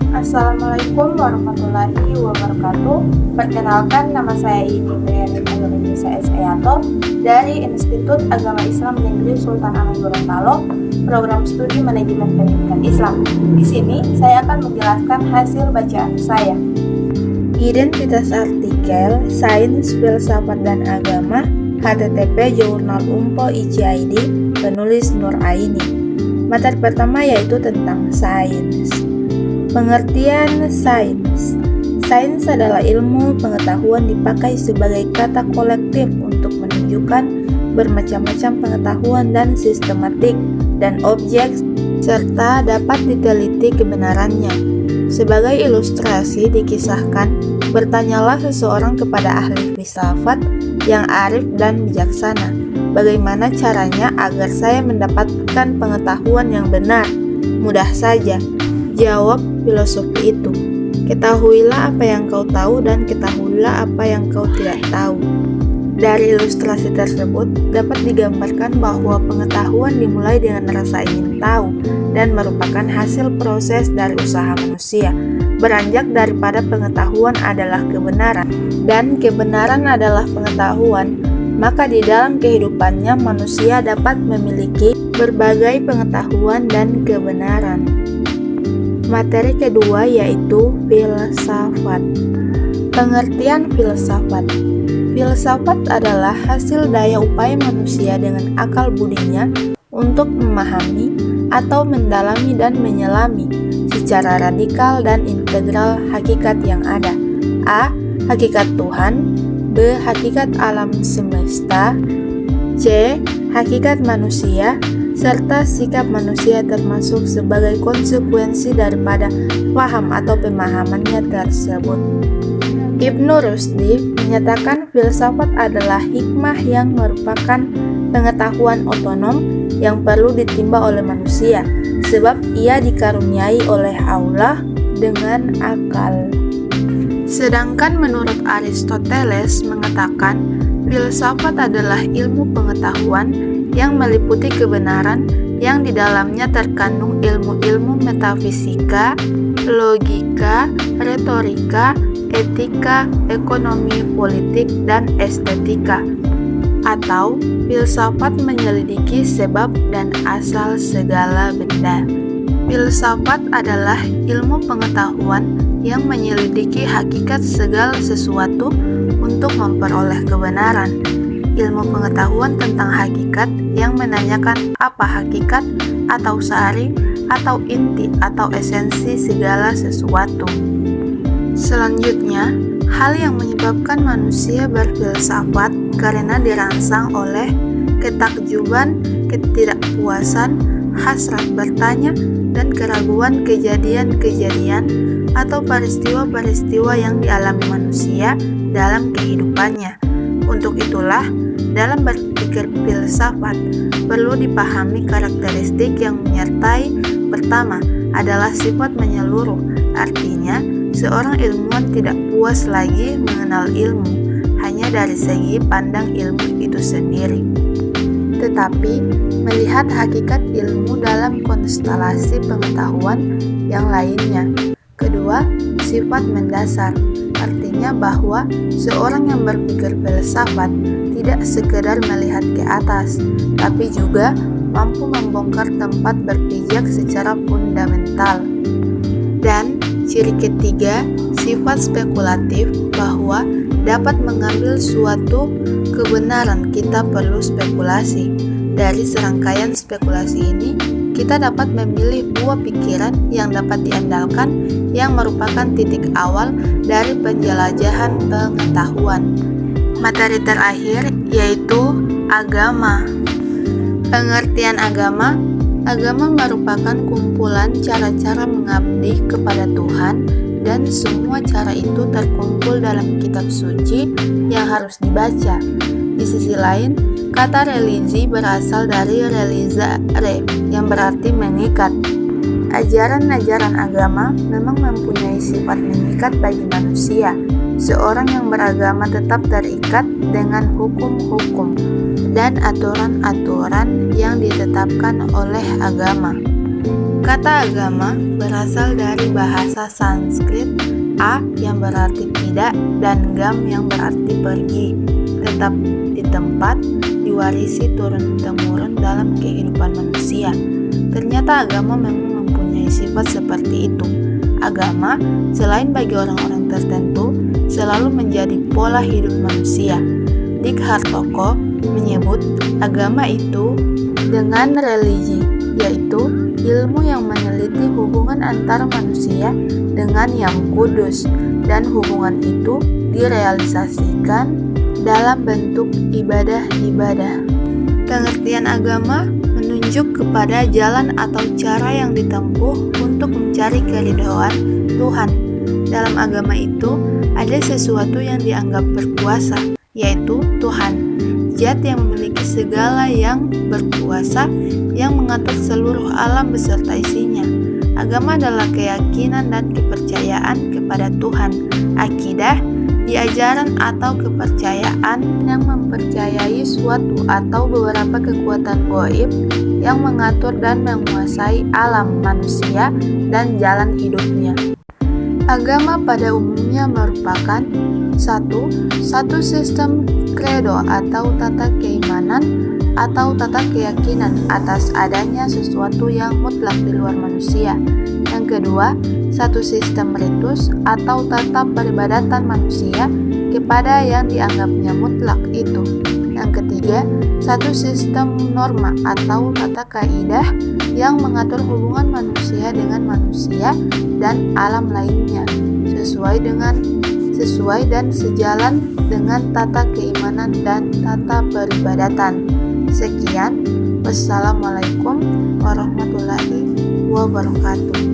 Assalamualaikum warahmatullahi wabarakatuh. Perkenalkan, nama saya Indriani Nurunisa S.Eyanto dari Institut Agama Islam Negeri Sultan Aman Gorontalo, program studi manajemen pendidikan Islam. Di sini saya akan menjelaskan hasil bacaan saya. Identitas artikel, Sains, Filsafat dan Agama, http Jurnal Umpo ICID, penulis Nur Aini. Materi pertama yaitu tentang sains. Pengertian sains. Sains adalah ilmu pengetahuan dipakai sebagai kata kolektif untuk menunjukkan bermacam-macam pengetahuan dan sistematik dan objek serta dapat diteliti kebenarannya. Sebagai ilustrasi dikisahkan, bertanyalah seseorang kepada ahli filsafat yang arif dan bijaksana, bagaimana caranya agar saya mendapatkan pengetahuan yang benar? Mudah saja, jawab filosofi itu. Ketahuilah apa yang kau tahu dan ketahuilah apa yang kau tidak tahu. Dari ilustrasi tersebut dapat digambarkan bahwa pengetahuan dimulai dengan rasa ingin tahu dan merupakan hasil proses dari usaha manusia. Beranjak daripada pengetahuan adalah kebenaran dan kebenaran adalah pengetahuan, maka di dalam kehidupannya manusia dapat memiliki berbagai pengetahuan dan kebenaran. Materi kedua yaitu filsafat. Pengertian filsafat. Filsafat adalah hasil daya upaya manusia dengan akal budinya untuk memahami atau mendalami dan menyelami secara radikal dan integral hakikat yang ada. A. Hakikat Tuhan. B. Hakikat alam semesta. C. Hakikat manusia serta sikap manusia termasuk sebagai konsekuensi daripada paham atau pemahamannya tersebut. Ibnu Rushdi menyatakan filsafat adalah hikmah yang merupakan pengetahuan otonom yang perlu ditimba oleh manusia, sebab ia dikaruniai oleh Allah dengan akal. Sedangkan menurut Aristoteles mengatakan, filsafat adalah ilmu pengetahuan yang meliputi kebenaran yang di dalamnya terkandung ilmu-ilmu metafisika, logika, retorika, etika, ekonomi, politik, dan estetika. Atau filsafat menyelidiki sebab dan asal segala benda. Filsafat adalah ilmu pengetahuan yang menyelidiki hakikat segala sesuatu untuk memperoleh kebenaran. Ilmu pengetahuan tentang hakikat yang menanyakan apa hakikat atau sari atau inti atau esensi segala sesuatu. Selanjutnya, hal yang menyebabkan manusia berfilsafat karena dirangsang oleh ketakjuban, ketidakpuasan, hasrat bertanya, dan keraguan kejadian-kejadian atau peristiwa-peristiwa yang dialami manusia dalam kehidupannya. Untuk itulah, dalam berpikir filsafat perlu dipahami karakteristik yang menyertai. Pertama adalah sifat menyeluruh, artinya seorang ilmuwan tidak puas lagi mengenal ilmu hanya dari segi pandang ilmu itu sendiri, tetapi melihat hakikat ilmu dalam konstelasi pengetahuan yang lainnya. Kedua, sifat mendasar, artinya bahwa seorang yang berpikir filsafat tidak sekedar melihat ke atas, tapi juga mampu membongkar tempat berpijak secara fundamental. Dan ciri ketiga, sifat spekulatif, bahwa dapat mengambil suatu kebenaran kita perlu spekulasi. Dari serangkaian spekulasi ini, kita dapat memilih buah pikiran yang dapat diandalkan yang merupakan titik awal dari penjelajahan pengetahuan. Materi terakhir yaitu agama. Pengertian agama. Agama merupakan kumpulan cara-cara mengabdi kepada Tuhan dan semua cara itu terkumpul dalam kitab suci yang harus dibaca. Di sisi lain, kata religi berasal dari religare yang berarti mengikat. Ajaran-ajaran agama memang mempunyai sifat mengikat bagi manusia. Seorang yang beragama tetap terikat dengan hukum-hukum dan aturan-aturan yang ditetapkan oleh agama. Kata agama berasal dari bahasa Sanskrit a yang berarti tidak dan gam yang berarti pergi, tetap di tempat, diwarisi turun-temurun dalam kehidupan manusia. Ternyata agama memang mempunyai sifat seperti itu. Agama, selain bagi orang-orang tertentu, selalu menjadi pola hidup manusia. Dick Hartoko menyebut agama itu dengan religi, yaitu ilmu yang meneliti hubungan antara manusia dengan yang kudus, dan hubungan itu direalisasikan dalam bentuk ibadah-ibadah. Pengertian agama menunjuk kepada jalan atau cara yang ditempuh untuk mencari keridhaan Tuhan. Dalam agama itu ada sesuatu yang dianggap berkuasa, yaitu Tuhan, zat yang memiliki segala yang berkuasa, yang mengatur seluruh alam beserta isinya. Agama adalah keyakinan dan kepercayaan kepada Tuhan. Akidah, ajaran atau kepercayaan yang mempercayai suatu atau beberapa kekuatan gaib yang mengatur dan menguasai alam manusia dan jalan hidupnya. Agama pada umumnya merupakan satu sistem kredo atau tata keimanan atau tata keyakinan atas adanya sesuatu yang mutlak di luar manusia. Yang kedua, satu sistem ritus atau tata peribadatan manusia kepada yang dianggapnya mutlak itu. Yang ketiga, satu sistem norma atau tata kaidah yang mengatur hubungan manusia dengan manusia dan alam lainnya sesuai dan sejalan dengan tata keimanan dan tata peribadatan. Sekian, wassalamualaikum warahmatullahi wabarakatuh.